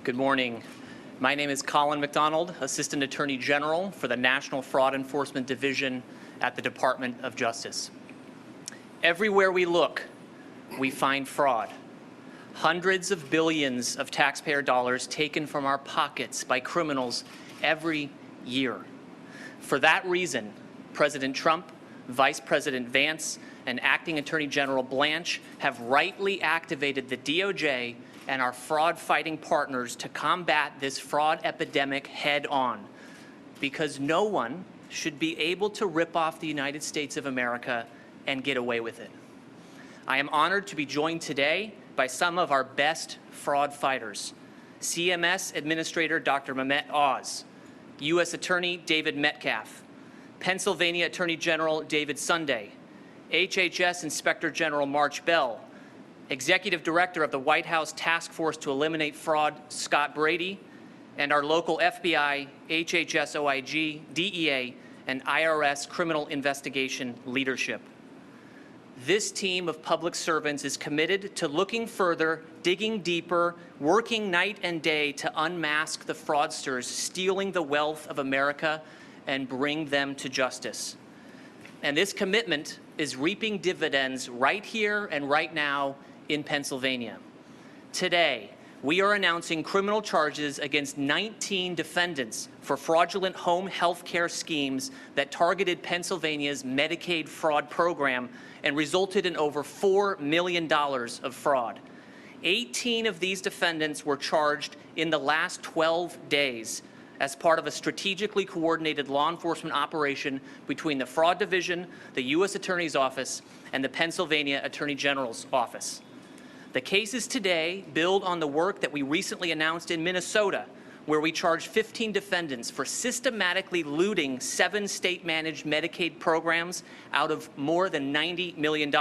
Good morning. My name is Colin McDonald, Assistant Attorney General for the National Fraud Enforcement Division at the Department of Justice. Everywhere we look, we find fraud. Hundreds of billions of taxpayer dollars taken from our pockets by criminals every year. For that reason, President Trump, Vice President Vance, and Acting Attorney General Blanche have rightly activated the DOJ and our fraud-fighting partners to combat this fraud epidemic head-on, because no one should be able to rip off the United States of America and get away with it. I am honored to be joined today by some of our best fraud fighters: CMS Administrator Dr. Mehmet Oz, U.S. Attorney David Metcalf, Pennsylvania Attorney General David Sunday, HHS Inspector General March Bell, Executive Director of the White House Task Force to Eliminate Fraud, Scott Brady, and our local FBI, HHS OIG, DEA, and IRS criminal investigation leadership. This team of public servants is committed to looking further, digging deeper, working night and day to unmask the fraudsters stealing the wealth of America and bring them to justice. And this commitment is reaping dividends right here and right now in Pennsylvania. Today, we are announcing criminal charges against 19 defendants for fraudulent home health care schemes that targeted Pennsylvania's Medicaid fraud program and resulted in over $4 million of fraud. 18 of these defendants were charged in the last 12 days as part of a strategically coordinated law enforcement operation between the Fraud Division, the U.S. Attorney's Office, and the Pennsylvania Attorney General's Office. The cases today build on the work that we recently announced in Minnesota, where we charged 15 defendants for systematically looting 7 state-managed Medicaid programs out of more than $90 million,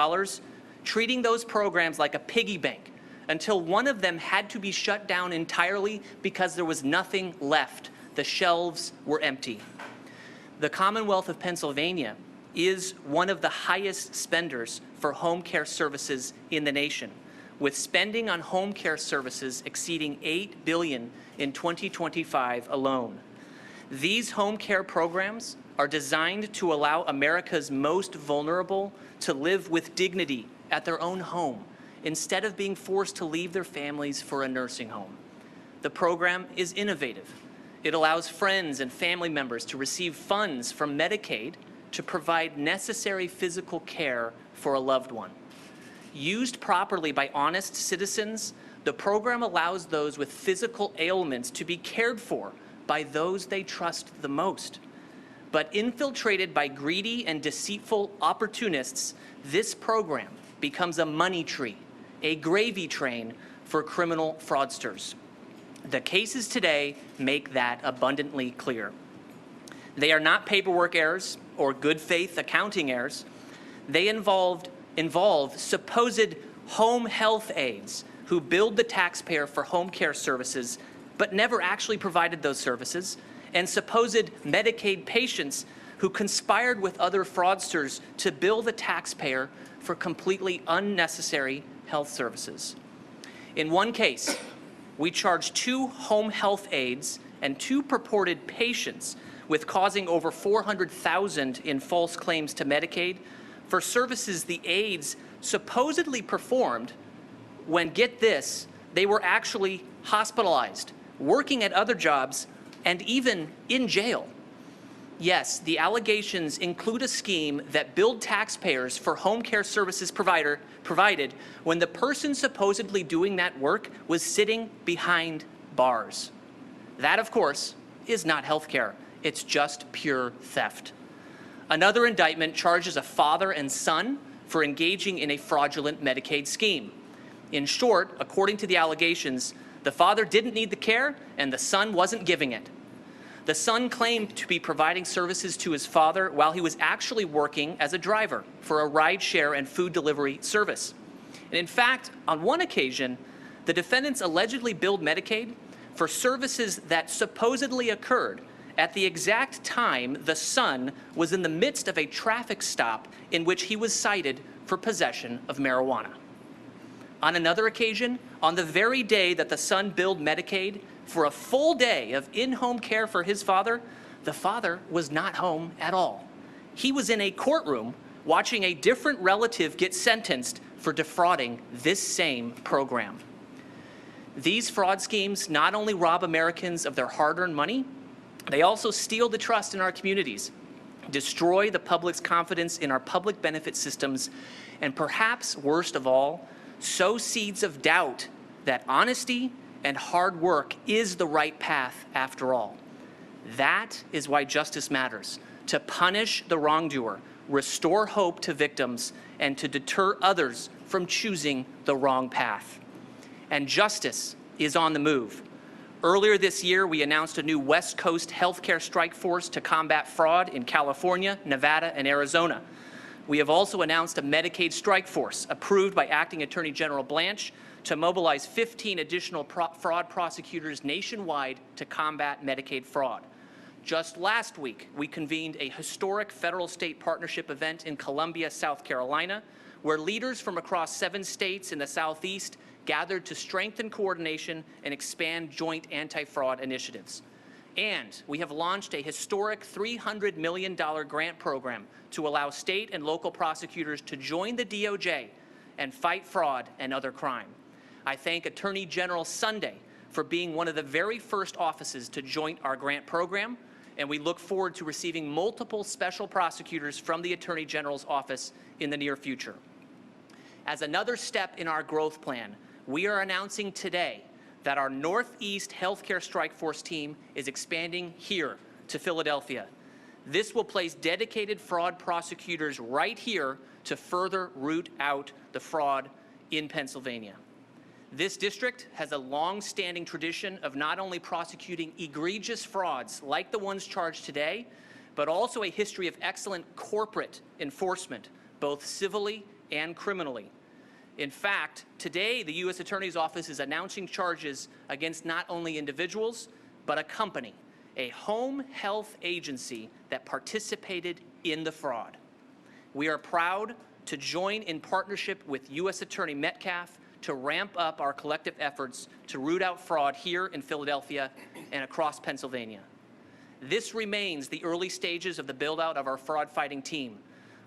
treating those programs like a piggy bank until one of them had to be shut down entirely because there was nothing left. The shelves were empty. The Commonwealth of Pennsylvania is one of the highest spenders for home care services in the nation, with spending on home care services exceeding $8 billion in 2025 alone. These home care programs are designed to allow America's most vulnerable to live with dignity at their own home instead of being forced to leave their families for a nursing home. The program is innovative. It allows friends and family members to receive funds from Medicaid to provide necessary physical care for a loved one. Used properly by honest citizens, the program allows those with physical ailments to be cared for by those they trust the most. But infiltrated by greedy and deceitful opportunists, this program becomes a money tree, a gravy train for criminal fraudsters. The cases today make that abundantly clear. They are not paperwork errors or good faith accounting errors. They involve supposed home health aides who billed the taxpayer for home care services but never actually provided those services, and supposed Medicaid patients who conspired with other fraudsters to bill the taxpayer for completely unnecessary health services. In one case, we charged 2 home health aides and 2 purported patients with causing over $400,000 in false claims to Medicaid for services the aides supposedly performed when, get this, they were actually hospitalized, working at other jobs, and even in jail. Yes, the allegations include a scheme that billed taxpayers for home care services provided when the person supposedly doing that work was sitting behind bars. That, of course, is not health care. It's just pure theft. Another indictment charges a father and son for engaging in a fraudulent Medicaid scheme. In short, according to the allegations, the father didn't need the care and the son wasn't giving it. The son claimed to be providing services to his father while he was actually working as a driver for a rideshare and food delivery service. And in fact, on one occasion, the defendants allegedly billed Medicaid for services that supposedly occurred at the exact time the son was in the midst of a traffic stop in which he was cited for possession of marijuana. On another occasion, On the very day that the son billed Medicaid for a full day of in-home care for his father, the father was not home at all. He was in a courtroom watching a different relative get sentenced for defrauding this same program. These fraud schemes not only rob Americans of their hard-earned money, they also steal the trust in our communities, destroy the public's confidence in our public benefit systems, and perhaps worst of all, sow seeds of doubt that honesty and hard work is the right path after all. That is why justice matters, to punish the wrongdoer, restore hope to victims, and to deter others from choosing the wrong path. And justice is on the move. Earlier this year, we announced a new West Coast healthcare strike force to combat fraud in California, Nevada, and Arizona. We have also announced a Medicaid strike force approved by Acting Attorney General Blanche to mobilize 15 additional fraud prosecutors nationwide to combat Medicaid fraud. Just last week, we convened a historic federal-state partnership event in Columbia, South Carolina, where leaders from across 7 states in the Southeast gathered to strengthen coordination and expand joint anti-fraud initiatives. And we have launched a historic $300 million grant program to allow state and local prosecutors to join the DOJ and fight fraud and other crime. I thank Attorney General Sunday for being one of the very first offices to join our grant program, and we look forward to receiving multiple special prosecutors from the Attorney General's office in the near future. As another step in our growth plan, we are announcing today that our Northeast Healthcare Strike Force team is expanding here to Philadelphia. This will place dedicated fraud prosecutors right here to further root out the fraud in Pennsylvania. This district has a long-standing tradition of not only prosecuting egregious frauds like the ones charged today, but also a history of excellent corporate enforcement, both civilly and criminally. In fact, today the U.S. Attorney's Office is announcing charges against not only individuals, but a company, a home health agency that participated in the fraud. We are proud to join in partnership with U.S. Attorney Metcalf to ramp up our collective efforts to root out fraud here in Philadelphia and across Pennsylvania. This remains the early stages of the build-out of our fraud-fighting team,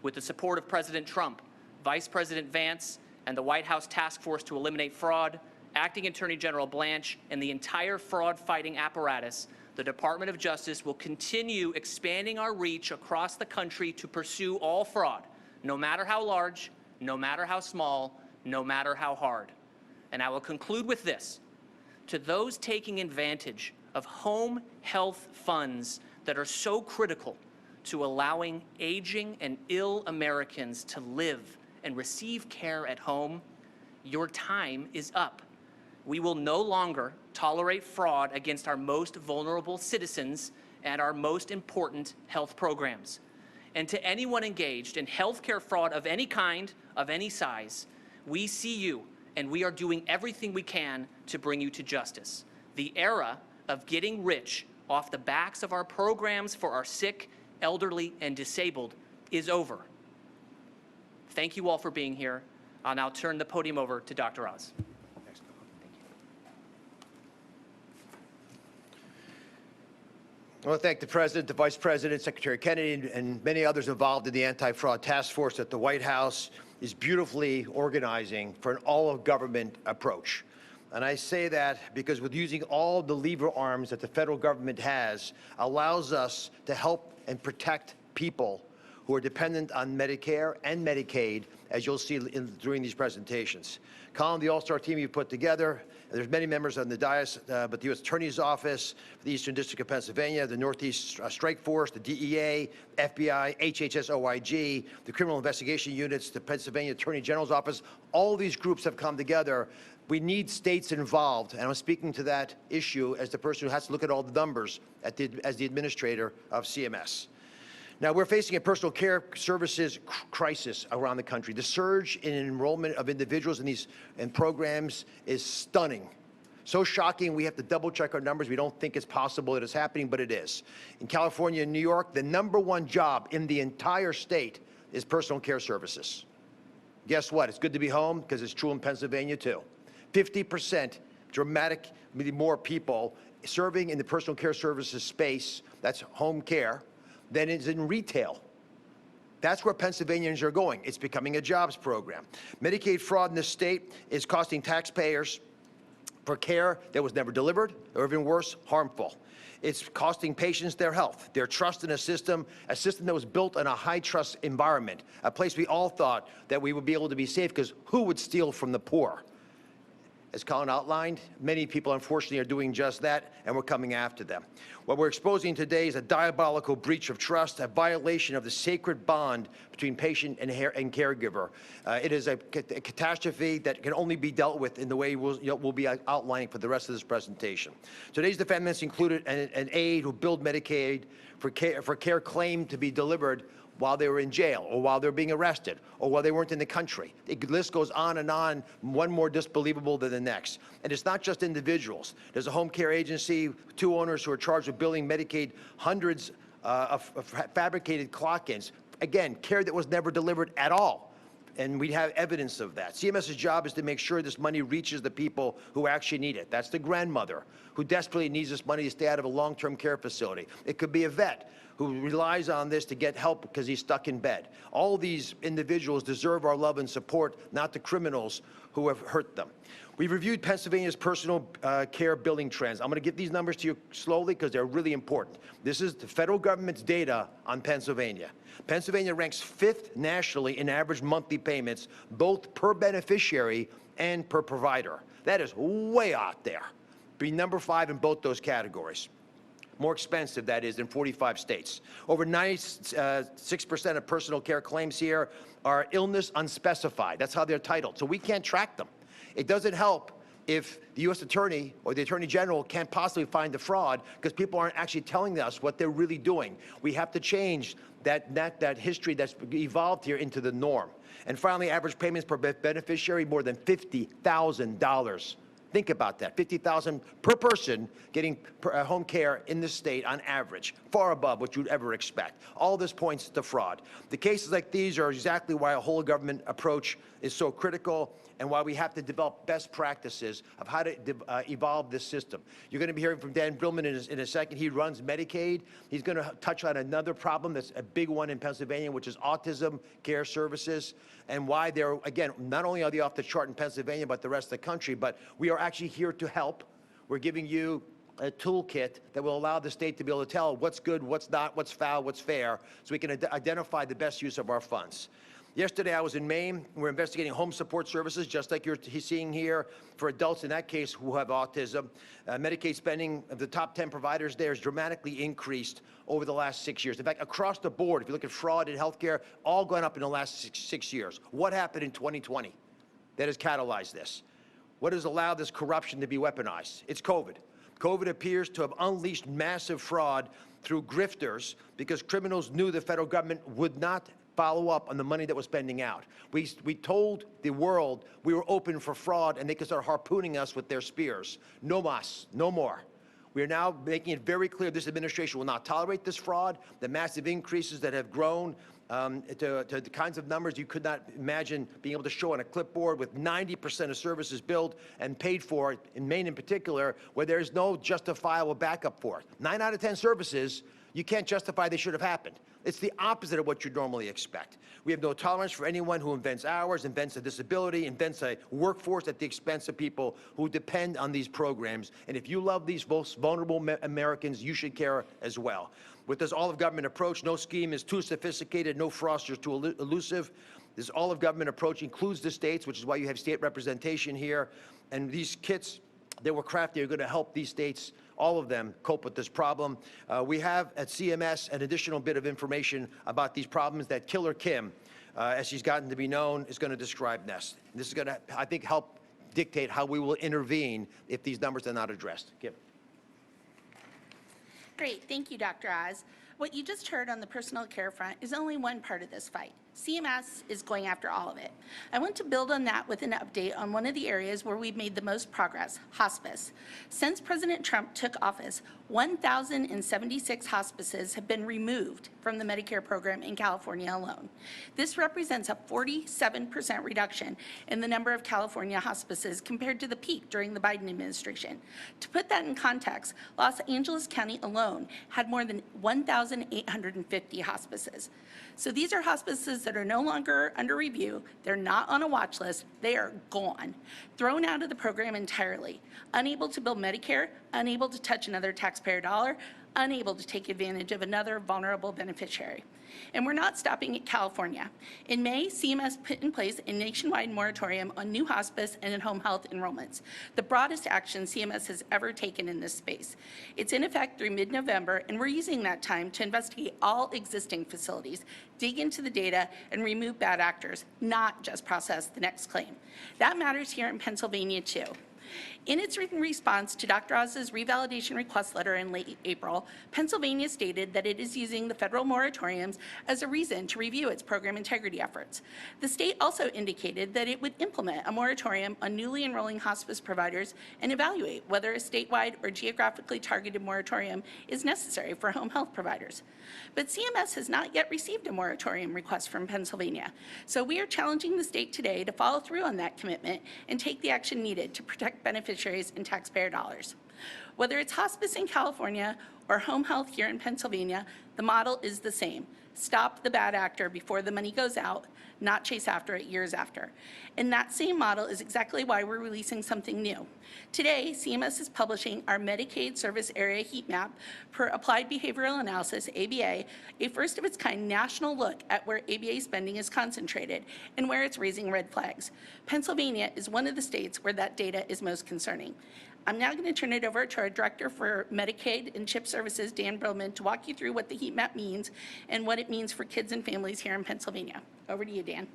with the support of President Trump, Vice President Vance, and the White House Task Force to Eliminate Fraud, Acting Attorney General Blanche, and the entire fraud-fighting apparatus. The Department of Justice will continue expanding our reach across the country to pursue all fraud, no matter how large, no matter how small, no matter how hard. And I will conclude with this. To those taking advantage of home health funds that are so critical to allowing aging and ill Americans to live and receive care at home, your time is up. We will no longer tolerate fraud against our most vulnerable citizens and our most important health programs. And to anyone engaged in healthcare fraud of any kind, of any size, we see you, and we are doing everything we can to bring you to justice. The era of getting rich off the backs of our programs for our sick, elderly, and disabled is over. Thank you all for being here. I'll now turn the podium over to Dr. Oz. I want to thank the President, the Vice President, Secretary Kennedy, and many others involved in the anti-fraud task force that the White House is beautifully organizing for an all-of-government approach. And I say that because with using all the lever arms that the federal government has allows us to help and protect people who are dependent on Medicare and Medicaid, as you'll see during these presentations. Colin, the all-star team you've put together, there's many members on the dais, but the U.S. Attorney's Office, the Eastern District of Pennsylvania, the Northeast Strike Force, the DEA, FBI, HHS OIG, the Criminal Investigation Units, the Pennsylvania Attorney General's Office, all these groups have come together. We need states involved, and I'm speaking to that issue as the person who has to look at all the numbers as the administrator of CMS. Now, we're facing a personal care services crisis around the country. The surge in enrollment of individuals in these programs is stunning. So shocking, we have to double-check our numbers. We don't think it's possible that it's happening, but it is. In California and New York, the #1 job in the entire state is personal care services. Guess what? It's good to be home, because it's true in Pennsylvania, too. 50% dramatic more people serving in the personal care services space, that's home care, than is in retail. That's where Pennsylvanians are going. It's becoming a jobs program. Medicaid fraud in the state is costing taxpayers for care that was never delivered, or even worse, harmful. It's costing patients their health, their trust in a system that was built in a high-trust environment, a place we all thought that we would be able to be safe, because who would steal from the poor? As Colin outlined, many people, unfortunately, are doing just that, and we're coming after them. What we're exposing today is a diabolical breach of trust, a violation of the sacred bond between patient and caregiver. It is a catastrophe that can only be dealt with in the way we'll be outlining for the rest of this presentation. Today's defendants included an aide who billed Medicaid for care claimed to be delivered while they were in jail, or while they were being arrested, or while they weren't in the country. The list goes on and on, one more disbelievable than the next. And it's not just individuals. There's a home care agency, 2 owners who are charged with billing Medicaid hundreds of fabricated clock-ins. Again, care that was never delivered at all. And we have evidence of that. CMS's job is to make sure this money reaches the people who actually need it. That's the grandmother who desperately needs this money to stay out of a long-term care facility. It could be a vet who relies on this to get help because he's stuck in bed. All these individuals deserve our love and support, not the criminals who have hurt them. We've reviewed Pennsylvania's personal care billing trends. I'm going to give these numbers to you slowly because they're really important. This is the federal government's data on Pennsylvania. Pennsylvania ranks 5th nationally in average monthly payments, both per beneficiary and per provider. That is way out there. Be number 5 in both those categories. More expensive, that is, in 45 states. Over 96% of personal care claims here are illness unspecified. That's how they're titled. So we can't track them. It doesn't help if the U.S. Attorney or the Attorney General can't possibly find the fraud because people aren't actually telling us what they're really doing. We have to change that history that's evolved here into the norm. And finally, average payments per beneficiary, more than $50,000. Think about that, $50,000 per person getting home care in the state on average, far above what you'd ever expect. All this points to fraud. The cases like these are exactly why a whole government approach is so critical and why we have to develop best practices of how to evolve this system. You're going to be hearing from Dan Brillman in a second. He runs Medicaid. He's going to touch on another problem that's a big one in Pennsylvania, which is autism care services, and why they're, again, not only are they off the chart in Pennsylvania, but the rest of the country, but we are actually here to help. We're giving you a toolkit that will allow the state to be able to tell what's good, what's not, what's foul, what's fair, so we can identify the best use of our funds. Yesterday, I was in Maine. We're investigating home support services, just like you're seeing here, for adults in that case who have autism. Medicaid spending of the top 10 providers there has dramatically increased over the last 6 years. In fact, across the board, if you look at fraud in healthcare, all gone up in the last six years. What happened in 2020 that has catalyzed this? What has allowed this corruption to be weaponized? It's COVID. COVID appears to have unleashed massive fraud through grifters because criminals knew the federal government would not follow up on the money that was spending out. We told the world we were open for fraud and they could start harpooning us with their spears. No mas, no more. We are now making it very clear this administration will not tolerate this fraud. The massive increases that have grown to the kinds of numbers you could not imagine being able to show on a clipboard, with 90% of services billed and paid for, in Maine in particular, where there is no justifiable backup for it. 9 out of 10 services, you can't justify they should have happened. It's the opposite of what you'd normally expect. We have no tolerance for anyone who invents hours, invents a disability, invents a workforce at the expense of people who depend on these programs. And if you love these most vulnerable Americans, you should care as well. With this all-of-government approach, no scheme is too sophisticated, no fraudster is too elusive. This all-of-government approach includes the states, which is why you have state representation here. And these kits that were crafted are going to help these states, all of them, cope with this problem. We have at CMS an additional bit of information about these problems that Killer Kim, as she's gotten to be known, is going to describe next. This is going to, I think, help dictate how we will intervene if these numbers are not addressed. Kim. Great, thank you, Dr. Oz. What you just heard on the personal care front is only one part of this fight. CMS is going after all of it. I want to build on that with an update on one of the areas where we've made the most progress, hospice. Since President Trump took office, 1,076 hospices have been removed from the Medicare program in California alone. This represents a 47% reduction in the number of California hospices compared to the peak during the Biden administration. To put that in context, Los Angeles County alone had more than 1,850 hospices. So these are hospices that are no longer under review, they're not on a watch list, they are gone, thrown out of the program entirely, unable to bill Medicare, unable to touch another taxpayer dollar, unable to take advantage of another vulnerable beneficiary. And we're not stopping at California. In May, CMS put in place a nationwide moratorium on new hospice and home health enrollments, the broadest action CMS has ever taken in this space. It's in effect through mid-November, and we're using that time to investigate all existing facilities, dig into the data, and remove bad actors, not just process the next claim. That matters here in Pennsylvania, too. In its written response to Dr. Oz's revalidation request letter in late April, Pennsylvania stated that it is using the federal moratoriums as a reason to review its program integrity efforts. The state also indicated that it would implement a moratorium on newly enrolling hospice providers and evaluate whether a statewide or geographically targeted moratorium is necessary for home health providers. But CMS has not yet received a moratorium request from Pennsylvania, so we are challenging the state today to follow through on that commitment and take the action needed to protect beneficiaries and taxpayer dollars. Whether it's hospice in California or home health here in Pennsylvania, the model is the same. Stop the bad actor before the money goes out, not chase after it years after. And that same model is exactly why we're releasing something new. Today, CMS is publishing our Medicaid Service Area Heat Map for Applied Behavioral Analysis, ABA, a first-of-its-kind national look at where ABA spending is concentrated and where it's raising red flags. Pennsylvania is one of the states where that data is most concerning. I'm now going to turn it over to our Director for Medicaid and CHIP Services, Dan Brillman, to walk you through what the heat map means and what it means for kids and families here in Pennsylvania. Over to you, Dan.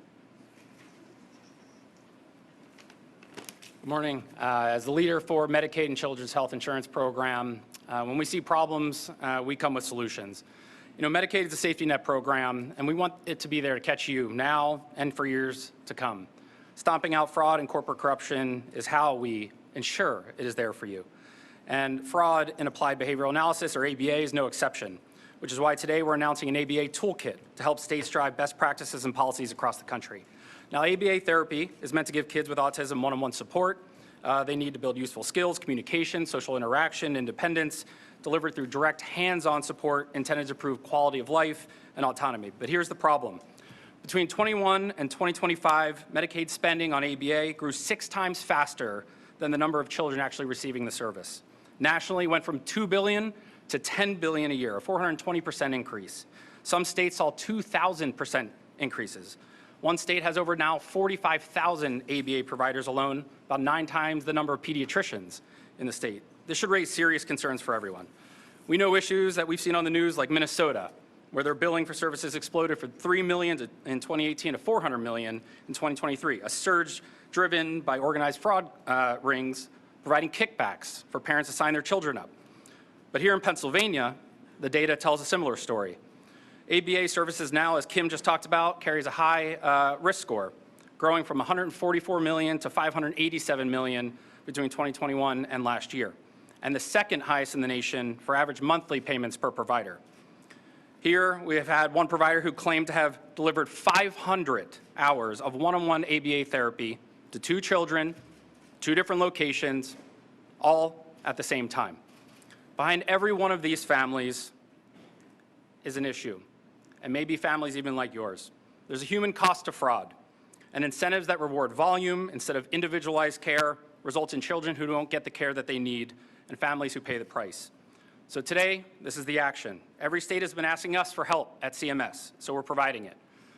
Good morning. As the leader for Medicaid and Children's Health Insurance Program, when we see problems, we come with solutions. You know, Medicaid is a safety net program, and we want it to be there to catch you now and for years to come. Stomping out fraud and corporate corruption is how we ensure it is there for you. And fraud in applied behavioral analysis, or ABA, is no exception, which is why today we're announcing an ABA toolkit to help states drive best practices and policies across the country. Now, ABA therapy is meant to give kids with autism one-on-one support. They need to build useful skills, communication, social interaction, independence, delivered through direct hands-on support intended to improve quality of life and autonomy. But here's the problem. Between 21 and 2025, Medicaid spending on ABA grew 6 times faster than the number of children actually receiving the service. Nationally, it went from $2 billion to $10 billion a year, a 420% increase. Some states saw 2,000% increases. One state has over now 45,000 ABA providers alone, about 9 times the number of pediatricians in the state. This should raise serious concerns for everyone. We know issues that we've seen on the news like Minnesota, where their billing for services exploded from $3 million in 2018 to $400 million in 2023, a surge driven by organized fraud rings providing kickbacks for parents to sign their children up. But here in Pennsylvania, the data tells a similar story. ABA services now, as Kim just talked about, carries a high risk score, growing from $144 million to $587 million between 2021 and last year, and the second highest in the nation for average monthly payments per provider. Here, we have had one provider who claimed to have delivered 500 hours of one-on-one ABA therapy to 2 children, 2 different locations, all at the same time. Behind every one of these families is an issue, and maybe families even like yours. There's a human cost to fraud, and incentives that reward volume instead of individualized care results in children who don't get the care that they need and families who pay the price. So today, this is the action. Every state has been asking us for help at CMS, so we're providing it.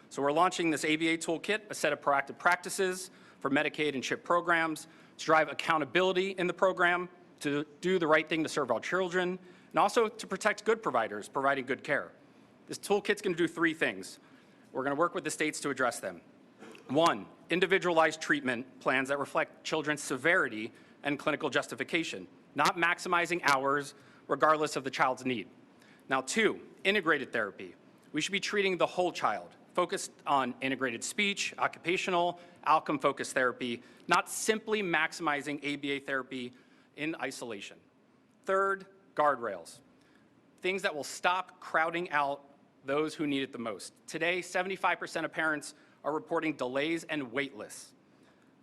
So we're launching this ABA toolkit, a set of proactive practices for Medicaid and CHIP programs to drive accountability in the program, to do the right thing to serve all children, and also to protect good providers providing good care. This toolkit's going to do 3 things. We're going to work with the states to address them. 1, individualized treatment plans that reflect children's severity and clinical justification, not maximizing hours regardless of the child's need. Now 2, integrated therapy. We should be treating the whole child, focused on integrated speech, occupational, outcome-focused therapy, not simply maximizing ABA therapy in isolation. Third, guardrails, things that will stop crowding out those who need it the most. Today, 75% of parents are reporting delays and wait lists.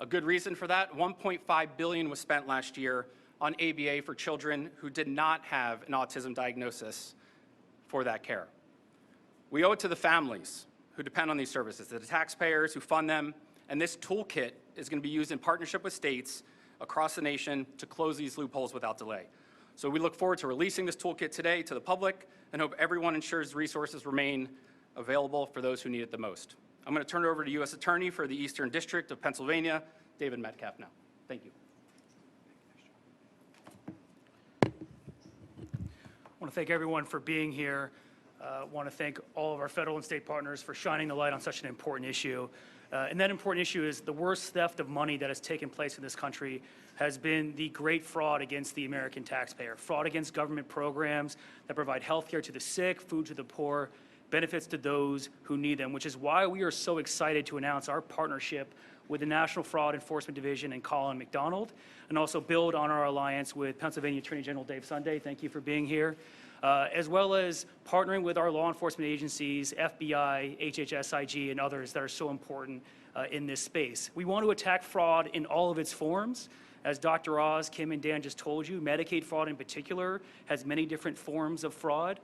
A good reason for that, $1.5 billion was spent last year on ABA for children who did not have an autism diagnosis for that care. We owe it to the families who depend on these services, to the taxpayers who fund them, and this toolkit is going to be used in partnership with states across the nation to close these loopholes without delay. So we look forward to releasing this toolkit today to the public and hope everyone ensures resources remain available for those who need it the most. I'm going to turn it over to U.S. Attorney for the Eastern District of Pennsylvania, David Metcalf now. Thank you. I want to thank everyone for being here. I want to thank all of our federal and state partners for shining the light on such an important issue. And that important issue is the worst theft of money that has taken place in this country has been the great fraud against the American taxpayer, fraud against government programs that provide health care to the sick, food to the poor, benefits to those who need them, which is why we are so excited to announce our partnership with the National Fraud Enforcement Division and Colin McDonald, and also build on our alliance with Pennsylvania Attorney General Dave Sunday. Thank you for being here. As well as partnering with our law enforcement agencies, FBI, HHSIG, and others that are so important in this space. We want to attack fraud in all of its forms. As Dr. Oz, Kim, and Dan just told you, Medicaid fraud in particular has many different forms of fraud.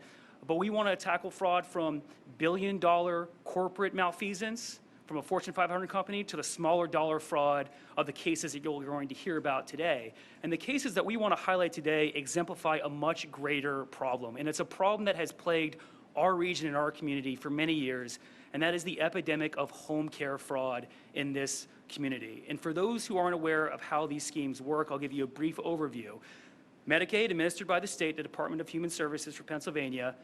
But we want to tackle fraud from billion-dollar corporate malfeasance from a Fortune 500 company to the smaller dollar fraud of the cases that you're going to hear about today. And the cases that we want to highlight today exemplify a much greater problem. And it's a problem that has plagued our region and our community for many years, and that is the epidemic of home care fraud in this community. And for those who aren't aware of how these schemes work, I'll give you a brief overview. Medicaid, administered by the state, the Department of Human Services for Pennsylvania,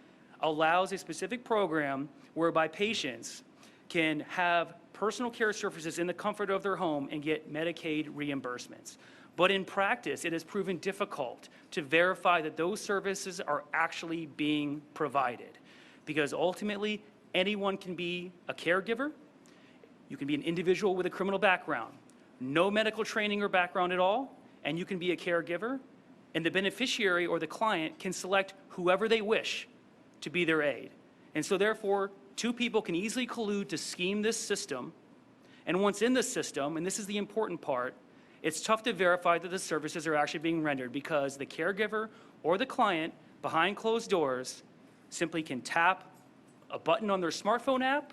allows a specific program whereby patients can have personal care services in the comfort of their home and get Medicaid reimbursements. But in practice, it has proven difficult to verify that those services are actually being provided, because ultimately, anyone can be a caregiver. You can be an individual with a criminal background, no medical training or background at all, and you can be a caregiver, and the beneficiary or the client can select whoever they wish to be their aide. And so therefore, two people can easily collude to scheme this system, and once in the system, and this is the important part, it's tough to verify that the services are actually being rendered, because the caregiver or the client behind closed doors simply can tap a button on their smartphone app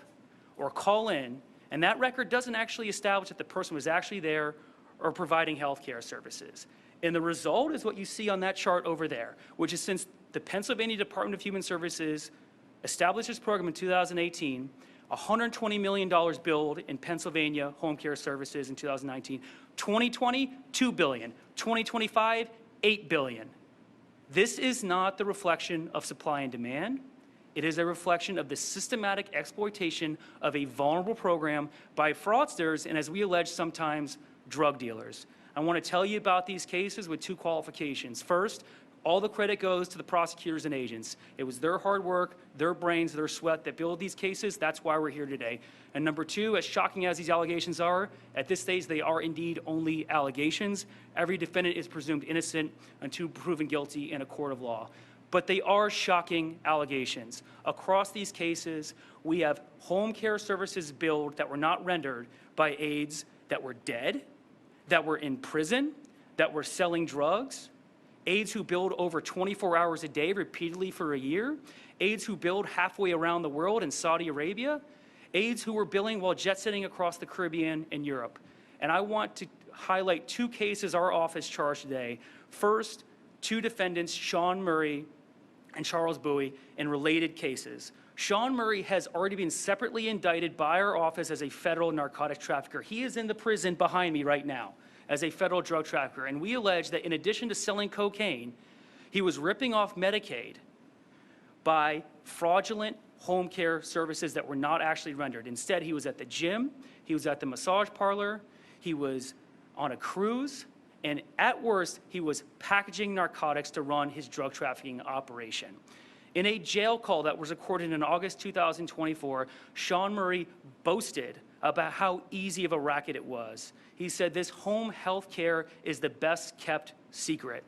or call in, and that record doesn't actually establish that the person was actually there or providing health care services. And the result is what you see on that chart over there, which is since the Pennsylvania Department of Human Services established this program in 2018, $120 million billed in Pennsylvania home care services in 2019. 2020, $2 billion. 2025, $8 billion. This is not the reflection of supply and demand. It is a reflection of the systematic exploitation of a vulnerable program by fraudsters and, as we allege, sometimes drug dealers. I want to tell you about these cases with two qualifications. First, all the credit goes to the prosecutors and agents. It was their hard work, their brains, their sweat that built these cases. That's why we're here today. And number two, as shocking as these allegations are, at this stage they are indeed only allegations. Every defendant is presumed innocent until proven guilty in a court of law. But they are shocking allegations. Across these cases, we have home care services billed that were not rendered by aides that were dead, that were in prison, that were selling drugs, aides who billed over 24 hours a day repeatedly for a year, aides who billed halfway around the world in Saudi Arabia, aides who were billing while jet-setting across the Caribbean and Europe. And I want to highlight two cases our office charged today. First, two defendants, Sean Murray and Charles Bowie, in related cases. Sean Murray has already been separately indicted by our office as a federal narcotics trafficker. He is in the prison behind me right now as a federal drug trafficker. And we allege that in addition to selling cocaine, he was ripping off Medicaid by fraudulent home care services that were not actually rendered. Instead, he was at the gym, he was at the massage parlor, he was on a cruise, and at worst, he was packaging narcotics to run his drug trafficking operation. In a jail call that was recorded in August 2024, Sean Murray boasted about how easy of a racket it was. He said, "This home health care is the best kept secret."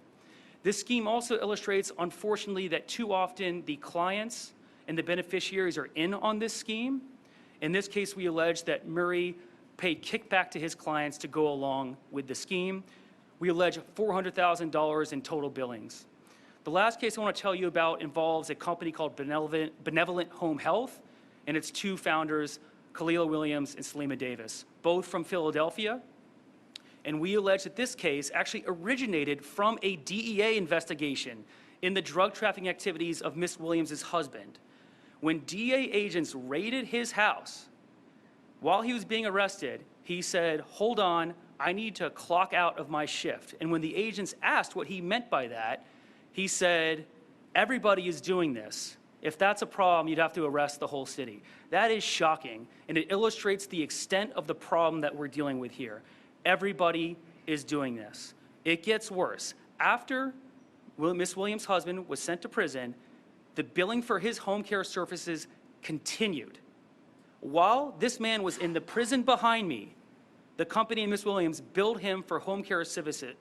This scheme also illustrates, unfortunately, that too often the clients and the beneficiaries are in on this scheme. In this case, we allege that Murray paid kickback to his clients to go along with the scheme. We allege $400,000 in total billings. The last case I want to tell you about involves a company called Benevolent Home Health and its two founders, Kalila Williams and Salima Davis, both from Philadelphia. And we allege that this case actually originated from a DEA investigation in the drug trafficking activities of Miss Williams' husband. When DEA agents raided his house, while he was being arrested, he said, "Hold on, I need to clock out of my shift." And when the agents asked what he meant by that, he said, "Everybody is doing this. If that's a problem, you'd have to arrest the whole city." That is shocking, and it illustrates the extent of the problem that we're dealing with here. Everybody is doing this. It gets worse. After Miss Williams' husband was sent to prison, the billing for his home care services continued. While this man was in the prison behind me, the company and Miss Williams billed him for home care services.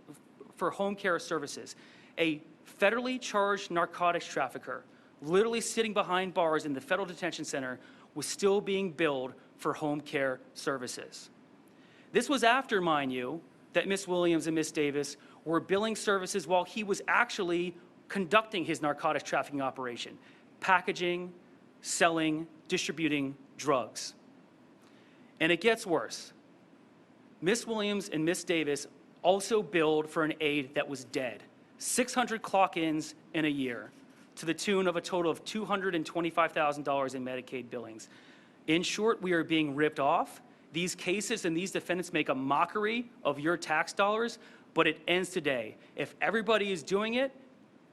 A federally charged narcotics trafficker, literally sitting behind bars in the federal detention center, was still being billed for home care services. This was after, mind you, that Miss Williams and Miss Davis were billing services while he was actually conducting his narcotics trafficking operation, packaging, selling, distributing drugs. And it gets worse. Miss Williams and Miss Davis also billed for an aide that was dead, 600 clock-ins in a year, to the tune of a total of $225,000 in Medicaid billings. In short, we are being ripped off. These cases and these defendants make a mockery of your tax dollars, but it ends today. If everybody is doing it,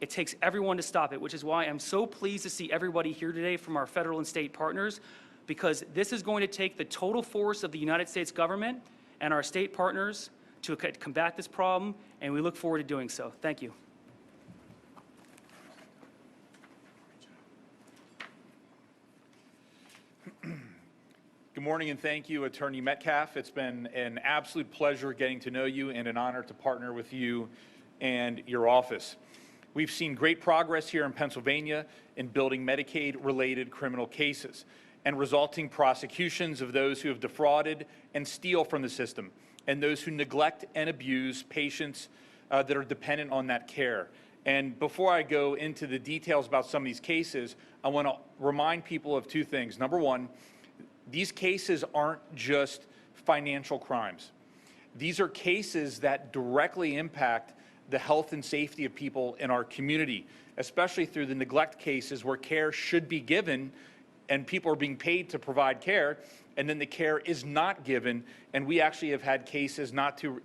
it takes everyone to stop it, which is why I'm so pleased to see everybody here today from our federal and state partners, because this is going to take the total force of the United States government and our state partners to combat this problem, and we look forward to doing so. Thank you. Good morning, and thank you, Attorney Metcalf. It's been an absolute pleasure getting to know you and an honor to partner with you and your office. We've seen great progress here in Pennsylvania in building Medicaid-related criminal cases and resulting prosecutions of those who have defrauded and steal from the system, and those who neglect and abuse patients that are dependent on that care. And before I go into the details about some of these cases, I want to remind people of two things. Number one, these cases aren't just financial crimes. These are cases that directly impact the health and safety of people in our community, especially through the neglect cases where care should be given and people are being paid to provide care, and then the care is not given. And we actually have had cases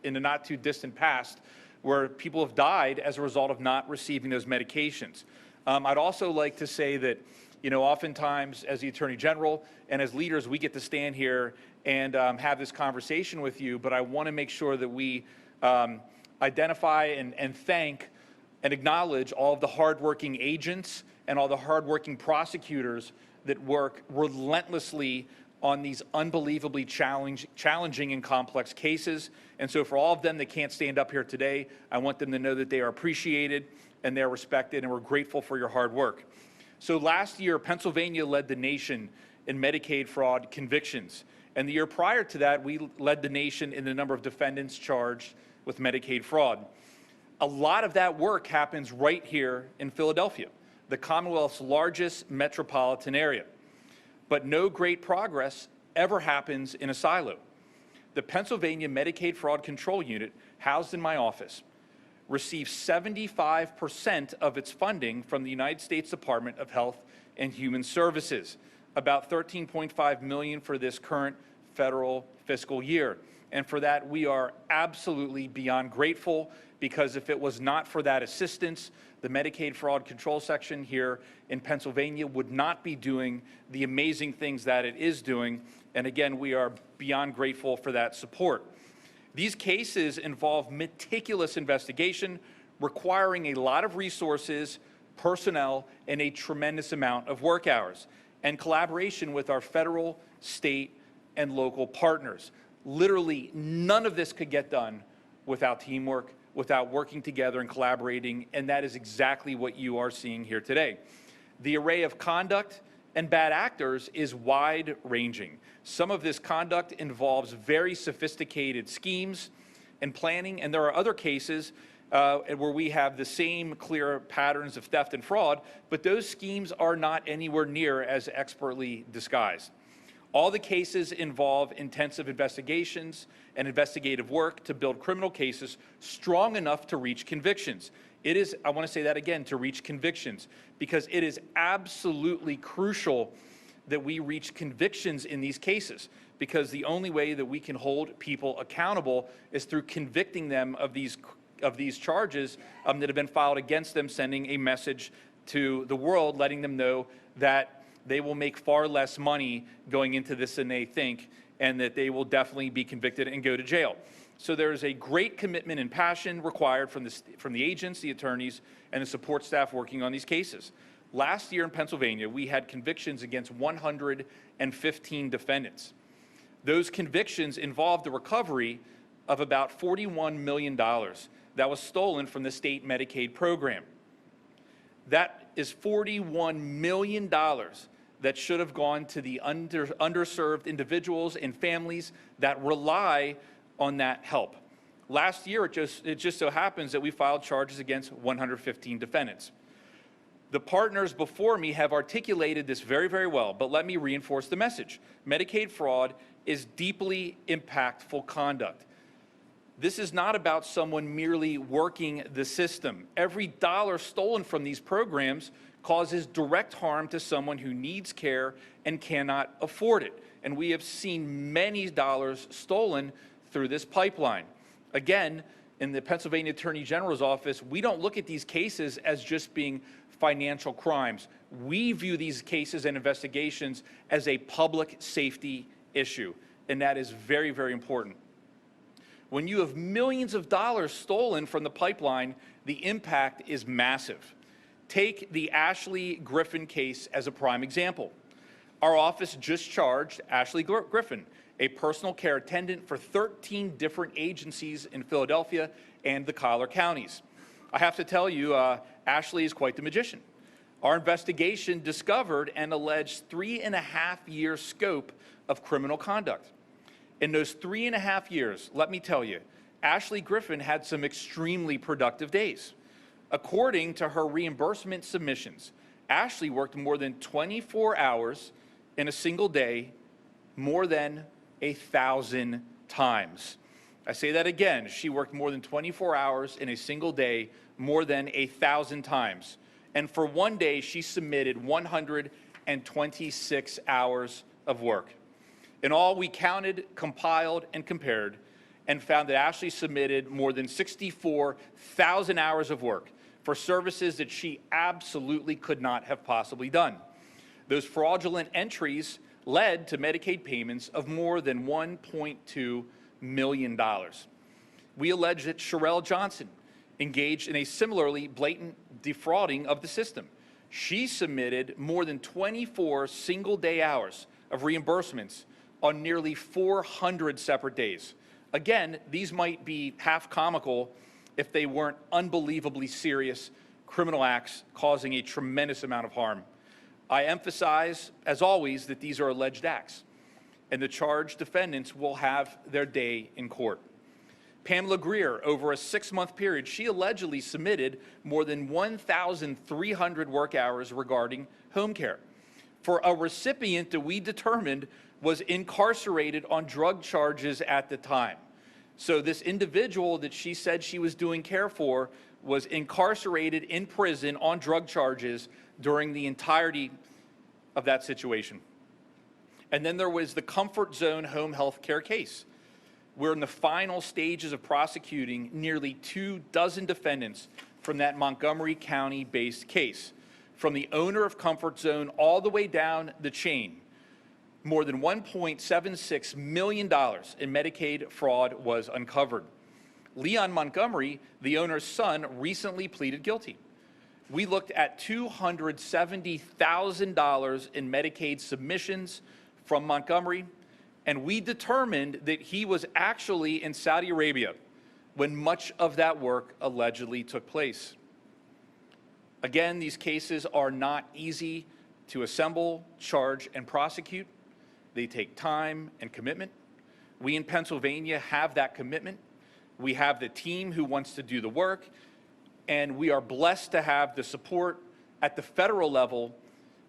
in the not too distant past where people have died as a result of not receiving those medications. I'd also like to say that, you know, oftentimes as the Attorney General and as leaders, we get to stand here and have this conversation with you, but I want to make sure that we identify and thank and acknowledge all of the hardworking agents and all the hardworking prosecutors that work relentlessly on these unbelievably challenging and complex cases. And so for all of them that can't stand up here today, I want them to know that they are appreciated and they're respected, and we're grateful for your hard work. So last year, Pennsylvania led the nation in Medicaid fraud convictions. And the year prior to that, we led the nation in the number of defendants charged with Medicaid fraud. A lot of that work happens right here in Philadelphia, the Commonwealth's largest metropolitan area. But no great progress ever happens in a silo. The Pennsylvania Medicaid Fraud Control Unit, housed in my office, receives 75% of its funding from the United States Department of Health and Human Services, about $13.5 million for this current federal fiscal year. And for that, we are absolutely beyond grateful, because if it was not for that assistance, the Medicaid Fraud Control Section here in Pennsylvania would not be doing the amazing things that it is doing. And again, we are beyond grateful for that support. These cases involve meticulous investigation, requiring a lot of resources, personnel, and a tremendous amount of work hours, and collaboration with our federal, state, and local partners. Literally, none of this could get done without teamwork, without working together and collaborating, and that is exactly what you are seeing here today. The array of conduct and bad actors is wide-ranging. Some of this conduct involves very sophisticated schemes and planning, and there are other cases where we have the same clear patterns of theft and fraud, but those schemes are not anywhere near as expertly disguised. All the cases involve intensive investigations and investigative work to build criminal cases strong enough to reach convictions. It is, I want to say that again, to reach convictions, because it is absolutely crucial that we reach convictions in these cases, because the only way that we can hold people accountable is through convicting them of these charges that have been filed against them, sending a message to the world, letting them know that they will make far less money going into this than they think, and that they will definitely be convicted and go to jail. So there is a great commitment and passion required from the agents, the attorneys, and the support staff working on these cases. Last year in Pennsylvania, we had convictions against 115 defendants. Those convictions involved the recovery of about $41 million that was stolen from the state Medicaid program. That is $41 million that should have gone to the underserved individuals and families that rely on that help. Last year, it just so happens that we filed charges against 115 defendants. The partners before me have articulated this very, very well, but let me reinforce the message. Medicaid fraud is deeply impactful conduct. This is not about someone merely working the system. Every dollar stolen from these programs causes direct harm to someone who needs care and cannot afford it. And we have seen many dollars stolen through this pipeline. Again, in the Pennsylvania Attorney General's office, we don't look at these cases as just being financial crimes. We view these cases and investigations as a public safety issue, and that is very, very important. When you have millions of dollars stolen from the pipeline, the impact is massive. Take the Ashley Griffin case as a prime example. Our office just charged Ashley Griffin, a personal care attendant for 13 different agencies in Philadelphia and the Collier counties. I have to tell you, Ashley is quite the magician. Our investigation discovered an alleged 3.5-year scope of criminal conduct. In those 3.5 years, let me tell you, Ashley Griffin had some extremely productive days. According to her reimbursement submissions, Ashley worked more than 24 hours in a single day, more than 1,000 times. I say that again, she worked more than 24 hours in a single day, more than 1,000 times. And for one day, she submitted 126 hours of work. In all, we counted, compiled, and compared, and found that Ashley submitted more than 64,000 hours of work for services that she absolutely could not have possibly done. Those fraudulent entries led to Medicaid payments of more than $1.2 million. We allege that Sherelle Johnson engaged in a similarly blatant defrauding of the system. She submitted more than 24 single-day hours of reimbursements on nearly 400 separate days. Again, these might be half comical if they weren't unbelievably serious criminal acts causing a tremendous amount of harm. I emphasize, as always, that these are alleged acts, and the charged defendants will have their day in court. Pamela Greer, over a 6-month period, she allegedly submitted more than 1,300 work hours regarding home care for a recipient that we determined was incarcerated on drug charges at the time. So this individual that she said she was doing care for was incarcerated in prison on drug charges during the entirety of that situation. And then there was the Comfort Zone home health care case. We're in the final stages of prosecuting nearly 24 defendants from that Montgomery County-based case. From the owner of Comfort Zone all the way down the chain, more than $1.76 million in Medicaid fraud was uncovered. Leon Montgomery, the owner's son, recently pleaded guilty. We looked at $270,000 in Medicaid submissions from Montgomery, and we determined that he was actually in Saudi Arabia when much of that work allegedly took place. Again, these cases are not easy to assemble, charge, and prosecute. They take time and commitment. We in Pennsylvania have that commitment. We have the team who wants to do the work, and we are blessed to have the support at the federal level,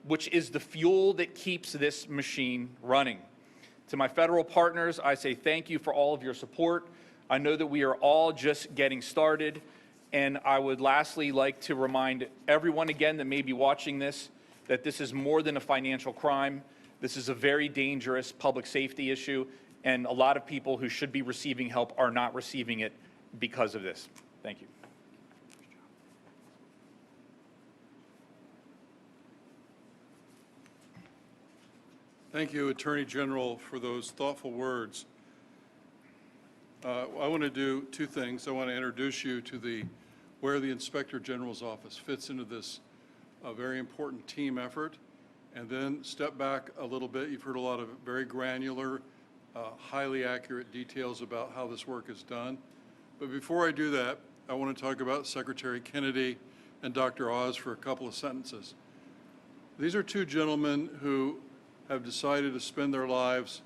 which is the fuel that keeps this machine running. To my federal partners, I say thank you for all of your support. I know that we are all just getting started, and I would lastly like to remind everyone again that may be watching this that this is more than a financial crime. This is a very dangerous public safety issue, and a lot of people who should be receiving help are not receiving it because of this. Thank you. Thank you, Attorney General, for those thoughtful words. I want to do two things. I want to introduce you to where the Inspector General's office fits into this very important team effort, and then step back a little bit. You've heard a lot of very granular, highly accurate details about how this work is done. But before I do that, I want to talk about Secretary Kennedy and Dr. Oz for a couple of sentences. These are two gentlemen who have decided to spend their lives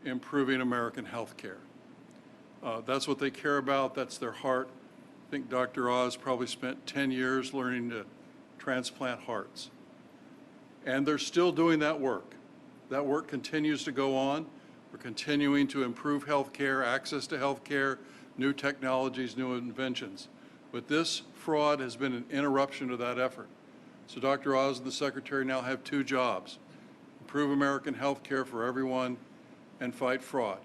improving American health care. That's what they care about. That's their heart. I think Dr. Oz probably spent 10 years learning to transplant hearts. And they're still doing that work. That work continues to go on. We're continuing to improve health care, access to health care, new technologies, new inventions. But this fraud has been an interruption to that effort. So Dr. Oz and the Secretary now have two jobs: improve American health care for everyone and fight fraud.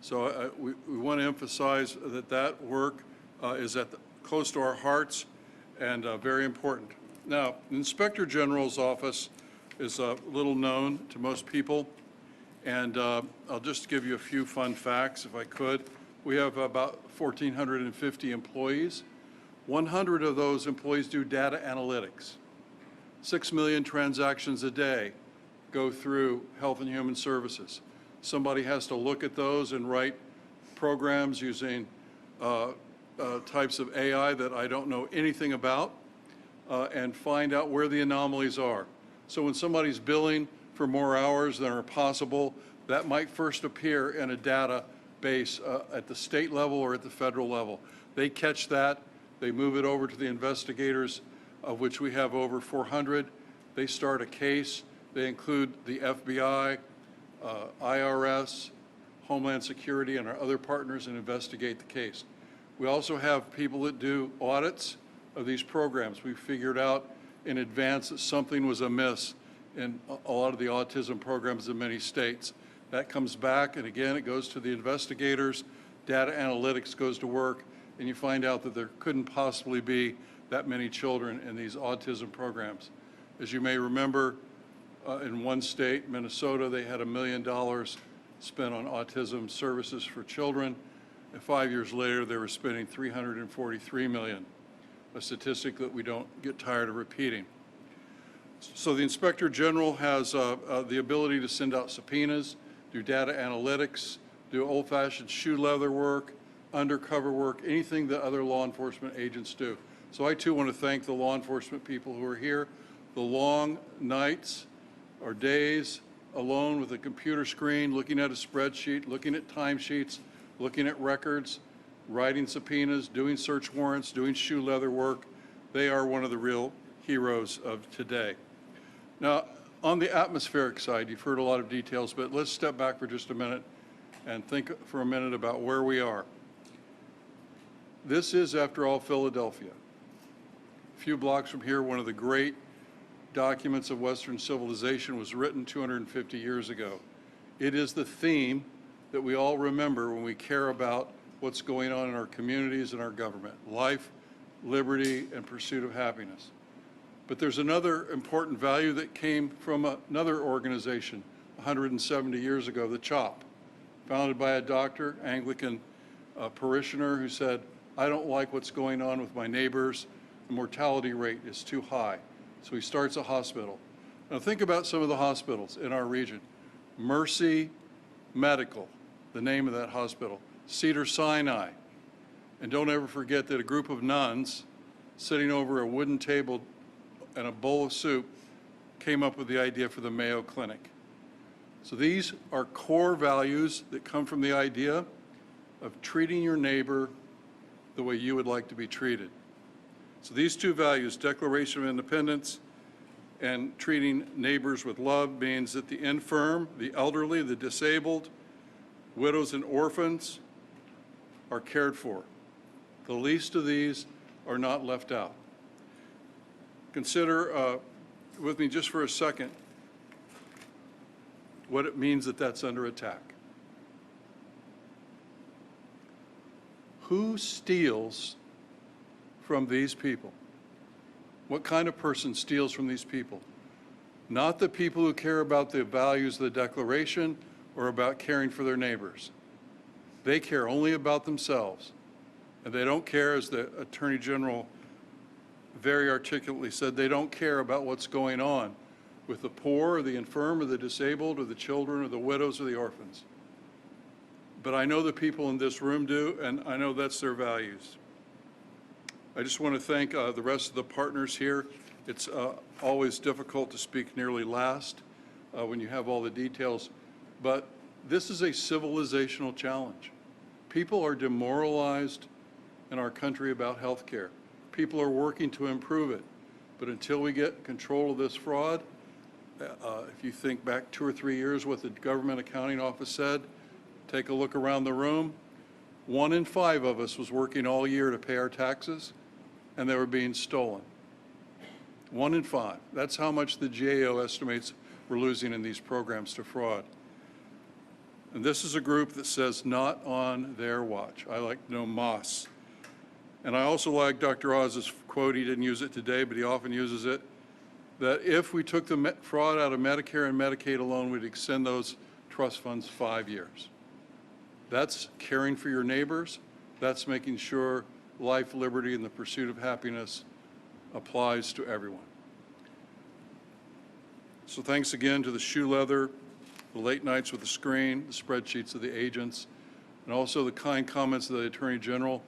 So we want to emphasize that work is close to our hearts and very important. Now, the Inspector General's office is little known to most people, and I'll just give you a few fun facts if I could. We have about 1,450 employees. 100 of those employees do data analytics. 6 million transactions a day go through Health and Human Services. Somebody has to look at those and write programs using types of AI that I don't know anything about and find out where the anomalies are. So when somebody's billing for more hours than are possible, that might first appear in a database at the state level or at the federal level. They catch that, they move it over to the investigators, of which we have over 400. They start a case. They include the FBI, IRS, Homeland Security, and our other partners, and investigate the case. We also have people that do audits of these programs. We figured out in advance that something was amiss in a lot of the autism programs in many states. That comes back, and again, it goes to the investigators. Data analytics goes to work, and you find out that there couldn't possibly be that many children in these autism programs. As you may remember, in one state, Minnesota, they had $1 million spent on autism services for children, and 5 years later, they were spending $343 million, a statistic that we don't get tired of repeating. So the Inspector General has the ability to send out subpoenas, do data analytics, do old-fashioned shoe leather work, undercover work, anything that other law enforcement agents do. So I too want to thank the law enforcement people who are here. The long nights or days alone with a computer screen, looking at a spreadsheet, looking at timesheets, looking at records, writing subpoenas, doing search warrants, doing shoe leather work. They are one of the real heroes of today. Now, on the atmospheric side, you've heard a lot of details, but let's step back for just a minute and think for a minute about where we are. This is, after all, Philadelphia. A few blocks from here, one of the great documents of Western civilization was written 250 years ago. It is the theme that we all remember when we care about what's going on in our communities and our government: life, liberty, and pursuit of happiness. But there's another important value that came from another organization 170 years ago, the CHOP, founded by a doctor, Anglican parishioner, who said, I don't like what's going on with my neighbors. the mortality rate is too high. So he starts a hospital. Now think about some of the hospitals in our region. Mercy Medical, the name of that hospital. Cedars-Sinai. And don't ever forget that a group of nuns sitting over a wooden table and a bowl of soup came up with the idea for the Mayo Clinic. So these are core values that come from the idea of treating your neighbor the way you would like to be treated. So these two values, Declaration of Independence and treating neighbors with love, means that the infirm, the elderly, the disabled, widows and orphans are cared for. The least of these are not left out. Consider with me just for a second what it means that that's under attack. Who steals from these people? What kind of person steals from these people? Not the people who care about the values of the Declaration or about caring for their neighbors. They care only about themselves. And they don't care, as the Attorney General very articulately said, they don't care about what's going on with the poor or the infirm or the disabled or the children or the widows or the orphans. But I know the people in this room do, and I know that's their values. I just want to thank the rest of the partners here. It's always difficult to speak nearly last when you have all the details, but this is a civilizational challenge. People are demoralized in our country about health care. People are working to improve it, but until we get control of this fraud, if you think back 2 or 3 years what the Government Accounting Office said, take a look around the room, 1 in 5 of us was working all year to pay our taxes, and they were being stolen. 1 in 5. That's how much the GAO estimates we're losing in these programs to fraud. And this is a group that says not on their watch. I like to know Moss. And I also like Dr. Oz's quote, he didn't use it today, but he often uses it, that if we took the fraud out of Medicare and Medicaid alone, we'd extend those trust funds 5 years. That's caring for your neighbors. That's making sure life, liberty, and the pursuit of happiness applies to everyone. So thanks again to the shoe leather, the late nights with the screen, the spreadsheets of the agents, and also the kind comments of the Attorney General.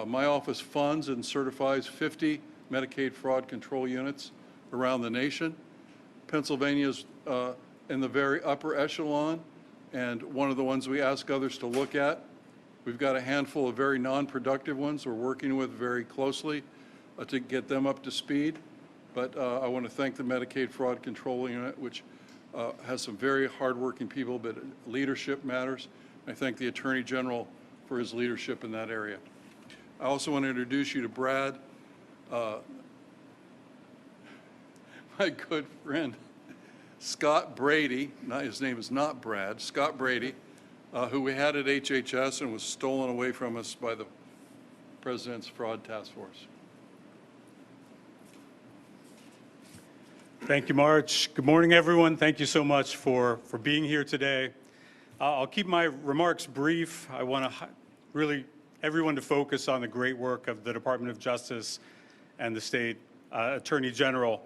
My office funds and certifies 50 Medicaid fraud control units around the nation. Pennsylvania's in the very upper echelon, and one of the ones we ask others to look at. We've got a handful of very non-productive ones we're working with very closely to get them up to speed. But I want to thank the Medicaid Fraud Control Unit, which has some very hardworking people, but leadership matters. I thank the Attorney General for his leadership in that area. I also want to introduce you to Brad, my good friend, Scott Brady. His name is not Brad, Scott Brady, who we had at HHS and was stolen away from us by the President's Fraud Task Force. Thank you, March. Good morning, everyone. Thank you so much for being here today. I'll keep my remarks brief. I want to really everyone to focus on the great work of the Department of Justice and the State Attorney General.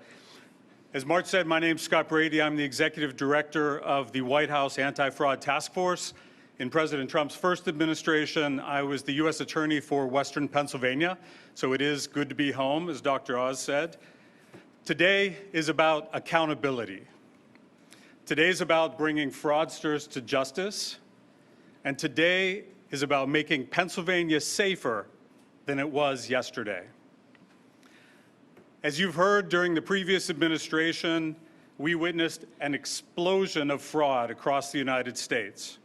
As March said, my name's Scott Brady. I'm the Executive Director of the White House Anti-Fraud Task Force. In President Trump's first administration, I was the U.S. Attorney for Western Pennsylvania, so it is good to be home, as Dr. Oz said. Today is about accountability. Today is about bringing fraudsters to justice, and today is about making Pennsylvania safer than it was yesterday. As you've heard, during the previous administration, we witnessed an explosion of fraud across the United States.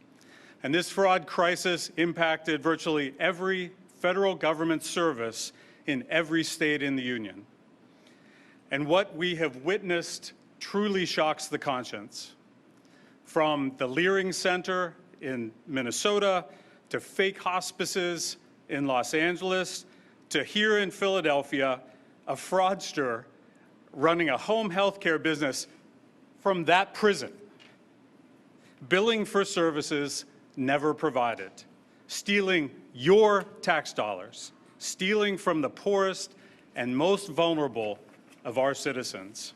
And this fraud crisis impacted virtually every federal government service in every state in the Union. And what we have witnessed truly shocks the conscience. From the Leering Center in Minnesota, to fake hospices in Los Angeles, to here in Philadelphia, a fraudster running a home health care business from that prison, billing for services never provided, stealing your tax dollars, stealing from the poorest and most vulnerable of our citizens.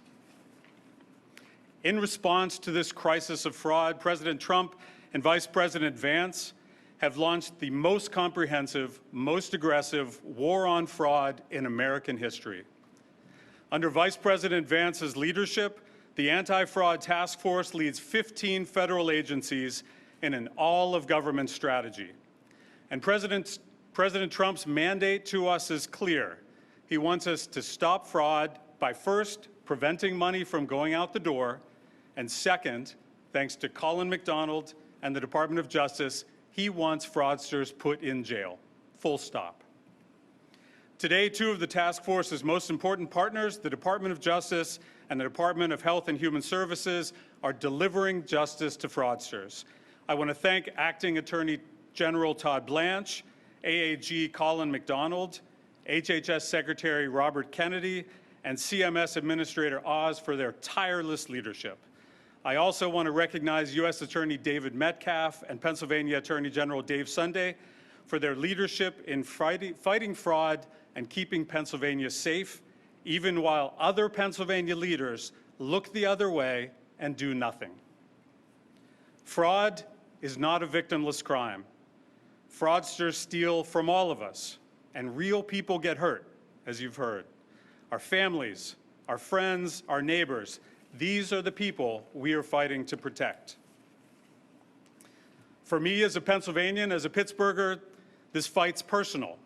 In response to this crisis of fraud, President Trump and Vice President Vance have launched the most comprehensive, most aggressive war on fraud in American history. Under Vice President Vance's leadership, the Anti-Fraud Task Force leads 15 federal agencies in an all-of-government strategy. And President Trump's mandate to us is clear. He wants us to stop fraud by first preventing money from going out the door, and second, thanks to Colin McDonald and the Department of Justice, he wants fraudsters put in jail. Full stop. Today, two of the task force's most important partners, the Department of Justice and the Department of Health and Human Services, are delivering justice to fraudsters. I want to thank Acting Attorney General Todd Blanche, AAG Colin McDonald, HHS Secretary Robert Kennedy, and CMS Administrator Oz for their tireless leadership. I also want to recognize U.S. Attorney David Metcalf and Pennsylvania Attorney General Dave Sunday for their leadership in fighting fraud and keeping Pennsylvania safe, even while other Pennsylvania leaders look the other way and do nothing. Fraud is not a victimless crime. Fraudsters steal from all of us, and real people get hurt, as you've heard. Our families, our friends, our neighbors, these are the people we are fighting to protect. For me as a Pennsylvanian, as a Pittsburgher, this fight's personal.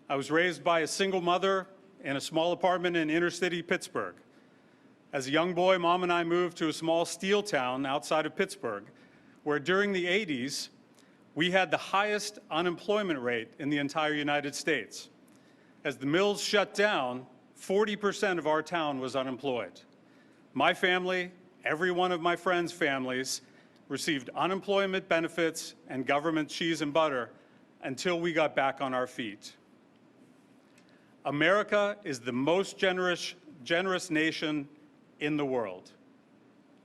I was raised by a single mother in a small apartment in inner-city Pittsburgh. As a young boy, Mom and I moved to a small steel town outside of Pittsburgh, where during the 80s, we had the highest unemployment rate in the entire United States. As the mills shut down, 40% of our town was unemployed. My family, every one of my friends' families, received unemployment benefits and government cheese and butter until we got back on our feet. America is the most generous nation in the world.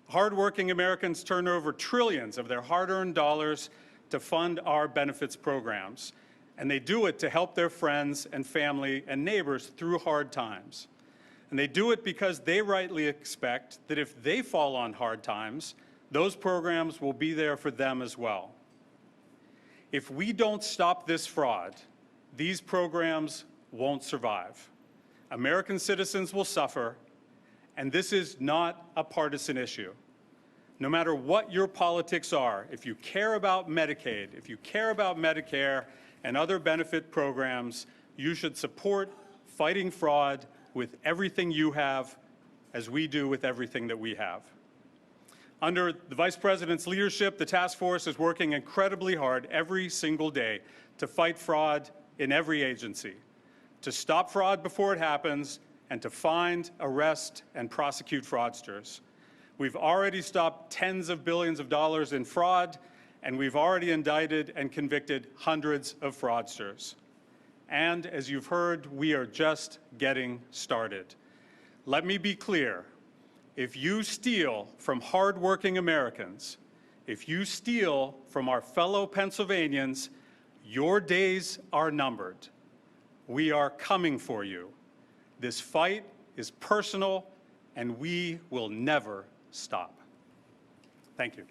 Hardworking Americans turn over trillions of their hard-earned dollars to fund our benefits programs, and they do it to help their friends and family and neighbors through hard times. And they do it because they rightly expect that if they fall on hard times, those programs will be there for them as well. If we don't stop this fraud, these programs won't survive. American citizens will suffer, and this is not a partisan issue. No matter what your politics are, if you care about Medicaid, if you care about Medicare and other benefit programs, you should support fighting fraud with everything you have, as we do with everything that we have. Under the Vice President's leadership, the task force is working incredibly hard every single day to fight fraud in every agency, to stop fraud before it happens, and to find, arrest, and prosecute fraudsters. We've already stopped tens of billions of dollars in fraud, and we've already indicted and convicted hundreds of fraudsters. And as you've heard, we are just getting started. Let me be clear. If you steal from hardworking Americans, if you steal from our fellow Pennsylvanians, your days are numbered. We are coming for you. This fight is personal, and we will never stop. Thank you.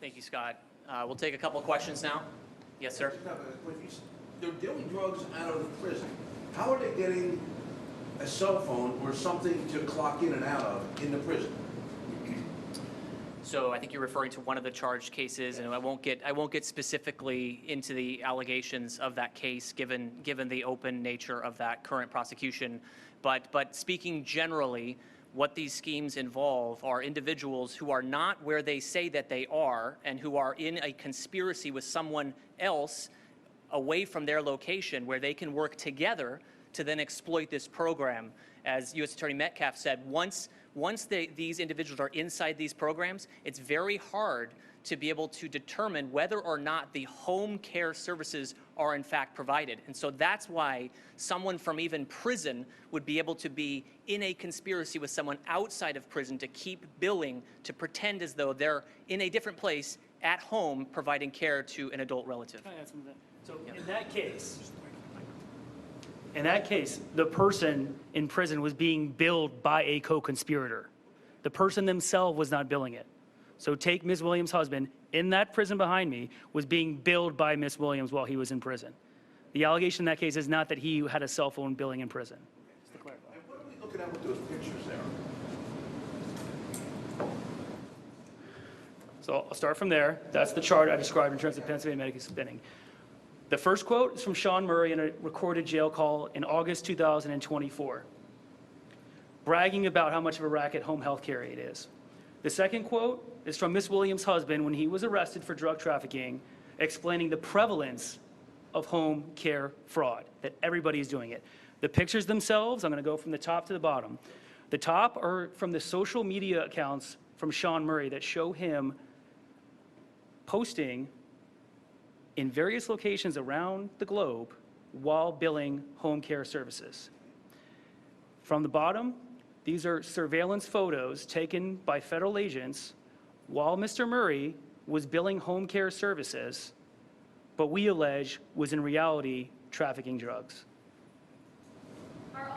Thank you, Scott. We'll take a couple of questions now. Yes, sir. They're dealing drugs out of prison. How are they getting a cell phone or something to clock in and out of in the prison? So I think you're referring to one of the charged cases, and I won't get specifically into the allegations of that case, given the open nature of that current prosecution. But speaking generally, what these schemes involve are individuals who are not where they say that they are, and who are in a conspiracy with someone else away from their location, where they can work together to then exploit this program. As U.S. Attorney Metcalf said, once these individuals are inside these programs, it's very hard to be able to determine whether or not the home care services are in fact provided. And so that's why someone from even prison would be able to be in a conspiracy with someone outside of prison to keep billing, to pretend as though they're in a different place at home providing care to an adult relative. Can I add something to that? So in that case, In that case, the person in prison was being billed by a co-conspirator. The person themselves was not billing it. So take Ms. Williams' husband, in that prison behind me, was being billed by Ms. Williams while he was in prison. The allegation in that case is not that he had a cell phone billing in prison. Just to clarify. And what are we looking at with those pictures there? So I'll start from there. That's the chart I described in terms of Pennsylvania Medicaid spending. The first quote is from Sean Murray in a recorded jail call in August 2024, bragging about how much of a racket home health care aid is. The second quote is from Ms. Williams' husband when he was arrested for drug trafficking, explaining the prevalence of home care fraud, that everybody is doing it. The pictures themselves, I'm going to go from the top to the bottom. The top are from the social media accounts from Sean Murray that show him posting in various locations around the globe while billing home care services. From the bottom, these are surveillance photos taken by federal agents while Mr. Murray was billing home care services, but we allege was in reality trafficking drugs. Are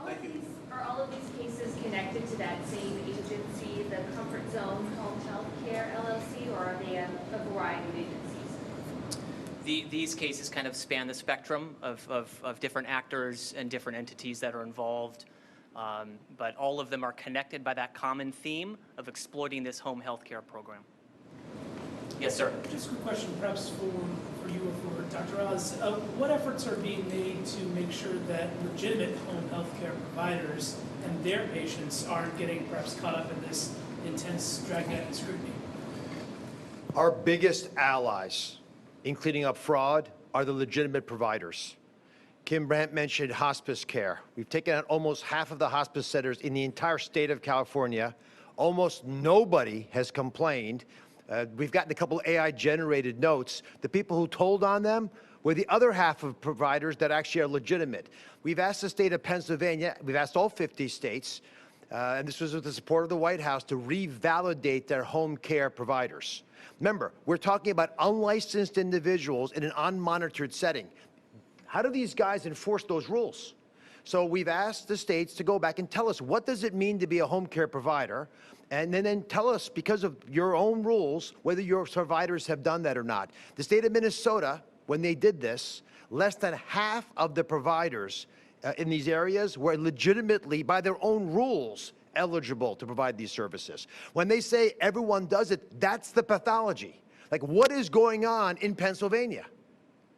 all of these cases connected to that same agency, the Comfort Zone Home Health Care LLC, or are they a variety of agencies? These cases kind of span the spectrum of different actors and different entities that are involved, but all of them are connected by that common theme of exploiting this home health care program. Yes, sir. Just a quick question, perhaps for you or for Dr. Oz. What efforts are being made to make sure that legitimate home health care providers and their patients aren't getting perhaps caught up in this intense dragnet and scrutiny? Our biggest allies in cleaning up fraud are the legitimate providers. Kim Brandt mentioned hospice care. We've taken out almost half of the hospice centers in the entire state of California. Almost nobody has complained. We've gotten a couple AI-generated notes. The people who told on them were the other half of providers that actually are legitimate. We've asked the state of Pennsylvania, we've asked all 50 states, and this was with the support of the White House, to revalidate their home care providers. Remember, we're talking about unlicensed individuals in an unmonitored setting. How do these guys enforce those rules? So we've asked the states to go back and tell us, what does it mean to be a home care provider? And then tell us, because of your own rules, whether your providers have done that or not. The state of Minnesota, when they did this, less than half of the providers in these areas were legitimately, by their own rules, eligible to provide these services. When they say everyone does it, that's the pathology. Like, what is going on in Pennsylvania?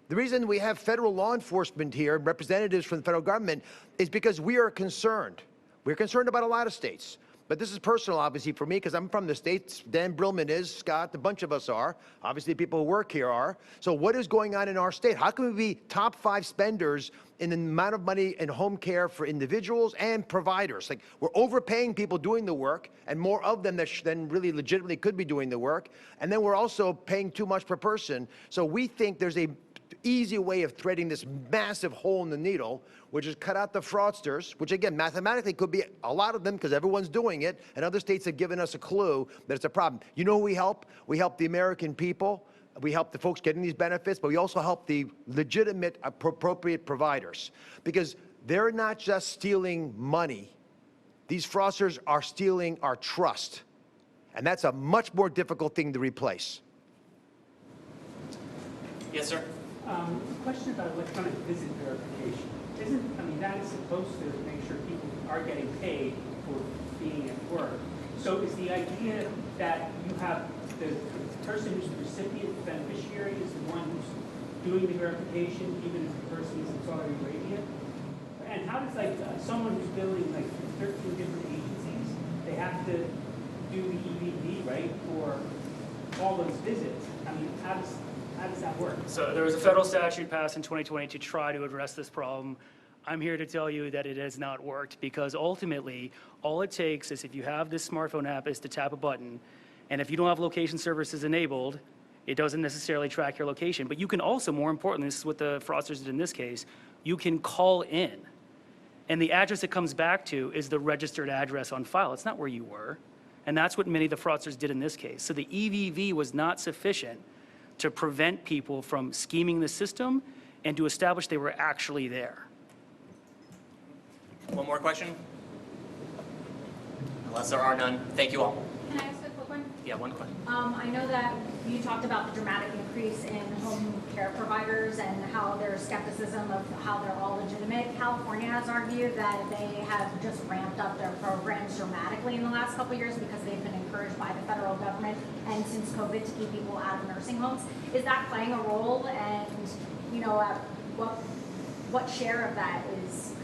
The reason we have federal law enforcement here, representatives from the federal government, is because we are concerned. We're concerned about a lot of states. But this is personal, obviously, for me, because I'm from the states. Dan Brillman is, Scott, a bunch of us are. Obviously, people who work here are. So what is going on in our state? How can we be top 5 spenders in the amount of money in home care for individuals and providers? Like, we're overpaying people doing the work, and more of them than really legitimately could be doing the work. And then we're also paying too much per person. So we think there's a easy way of threading this massive hole in the needle, which is cut out the fraudsters, which again, mathematically could be a lot of them because everyone's doing it, and other states have given us a clue that it's a problem. You know who we help? We help the American people. We help the folks getting these benefits, but we also help the legitimate, appropriate providers, because they're not just stealing money. These fraudsters are stealing our trust, and that's a much more difficult thing to replace. Yes, sir. Question about electronic visit verification. That is supposed to make sure people are getting paid for being at work. So is the idea that you have the person who's the recipient, the beneficiary, is the one who's doing the verification, even if the person is in Saudi Arabia? And how does someone who's billing 13 different agencies, they have to do the EVV, right, for all those visits? How does that work? So there was a federal statute passed in 2020 to try to address this problem. I'm here to tell you that it has not worked, because ultimately, all it takes is, if you have this smartphone app, is to tap a button. And if you don't have location services enabled, it doesn't necessarily track your location. But you can also, more importantly, this is what the fraudsters did in this case, you can call in. And the address it comes back to is the registered address on file. It's not where you were. And that's what many of the fraudsters did in this case. So the EVV was not sufficient to prevent people from scheming the system and to establish they were actually there. One more question? Unless there are none, thank you all. Can I ask a quick one? Yeah, one question. I know that you talked about the dramatic increase in home care providers and how there's skepticism of how they're all legitimate. California has argued that they have just ramped up their programs dramatically in the last couple of years because they've been encouraged by the federal government and since COVID to keep people out of nursing homes. Is that playing a role? And, you know, what share of that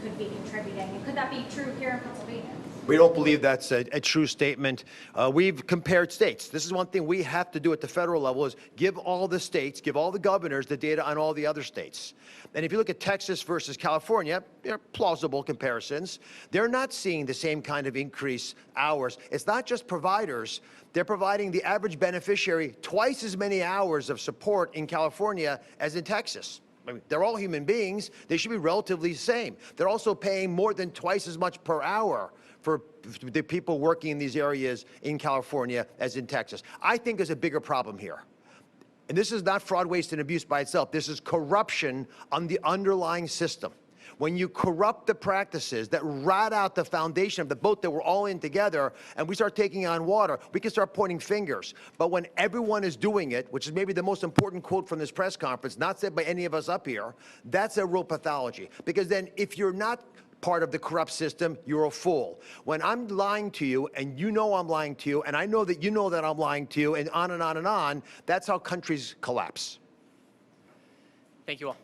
could be contributing? And could that be true here in Pennsylvania? We don't believe that's a true statement. We've compared states. This is one thing we have to do at the federal level is give all the states, give all the governors the data on all the other states. And if you look at Texas versus California, they're plausible comparisons. They're not seeing the same kind of increase hours. It's not just providers. They're providing the average beneficiary twice as many hours of support in California as in Texas. I mean, they're all human beings. They should be relatively the same. They're also paying more than twice as much per hour for the people working in these areas in California as in Texas. I think there's a bigger problem here. And this is not fraud, waste, and abuse by itself. This is corruption on the underlying system. When you corrupt the practices that rat out the foundation of the boat that we're all in together, and we start taking on water, we can start pointing fingers. But when everyone is doing it, which is maybe the most important quote from this press conference, not said by any of us up here, that's a real pathology. Because then if you're not part of the corrupt system, you're a fool. When I'm lying to you, and you know I'm lying to you, and I know that you know that I'm lying to you, and on and on and on, that's how countries collapse. Thank you all.